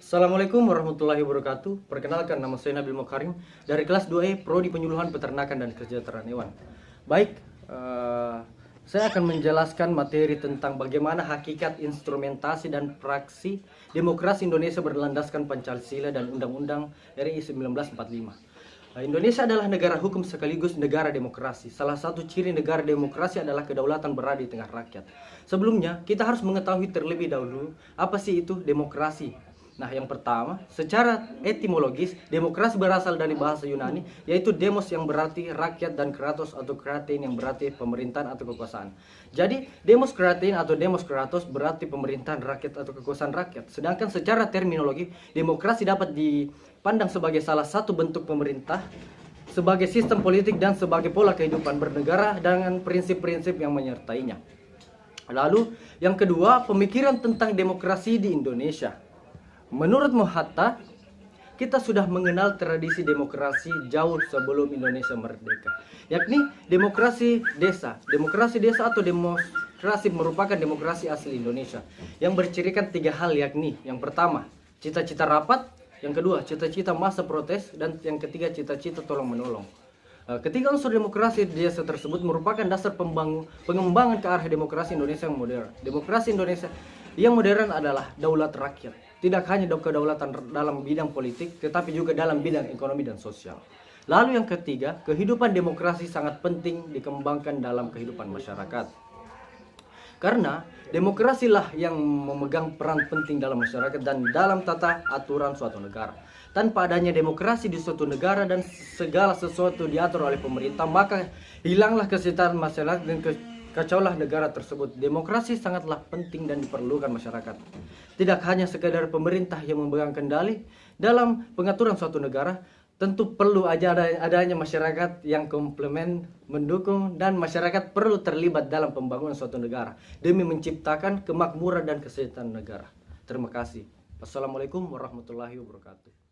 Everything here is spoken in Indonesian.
Assalamualaikum warahmatullahi wabarakatuh. Perkenalkan, nama saya Nabil Mokarim dari kelas 2E Prodi Penyuluhan Peternakan dan Kesejahteraan Hewan. Baik, saya akan menjelaskan materi tentang bagaimana hakikat instrumentasi dan praksi demokrasi Indonesia berlandaskan Pancasila dan Undang-Undang RI 1945. Indonesia adalah negara hukum sekaligus negara demokrasi. Salah satu ciri negara demokrasi adalah kedaulatan berada di tengah rakyat. Sebelumnya, kita harus mengetahui terlebih dahulu apa sih itu demokrasi. Nah, yang pertama, secara etimologis, demokrasi berasal dari bahasa Yunani, yaitu demos yang berarti rakyat dan kratos atau kratein yang berarti pemerintahan atau kekuasaan. Jadi, demos kratein atau demos kratos berarti pemerintahan rakyat atau kekuasaan rakyat. Sedangkan secara terminologi, demokrasi dapat dipandang sebagai salah satu bentuk pemerintah, sebagai sistem politik dan sebagai pola kehidupan bernegara dengan prinsip-prinsip yang menyertainya. Lalu, yang kedua, pemikiran tentang demokrasi di Indonesia. Menurut Hatta, kita sudah mengenal tradisi demokrasi jauh sebelum Indonesia merdeka, yakni demokrasi desa. Demokrasi desa atau demokrasi merupakan demokrasi asli Indonesia yang bercirikan tiga hal, yakni yang pertama, cita-cita rapat, yang kedua, cita-cita massa protes, dan yang ketiga, cita-cita tolong-menolong. Ketiga unsur demokrasi desa tersebut merupakan dasar pengembangan ke arah demokrasi Indonesia yang modern. Demokrasi Indonesia yang modern adalah daulat rakyat. Tidak hanya kedaulatan dalam bidang politik, tetapi juga dalam bidang ekonomi dan sosial. Lalu yang ketiga, kehidupan demokrasi sangat penting dikembangkan dalam kehidupan masyarakat. Karena demokrasilah yang memegang peran penting dalam masyarakat dan dalam tata aturan suatu negara. Tanpa adanya demokrasi di suatu negara dan segala sesuatu diatur oleh pemerintah, maka hilanglah kesejahteraan masyarakat dan kacaulah negara tersebut. Demokrasi sangatlah penting dan diperlukan masyarakat. Tidak hanya sekedar pemerintah yang memegang kendali dalam pengaturan suatu negara, tentu perlu adanya masyarakat yang komplement, mendukung, dan masyarakat perlu terlibat dalam pembangunan suatu negara demi menciptakan kemakmuran dan kesejahteraan negara. Terima kasih. Wassalamualaikum warahmatullahi wabarakatuh.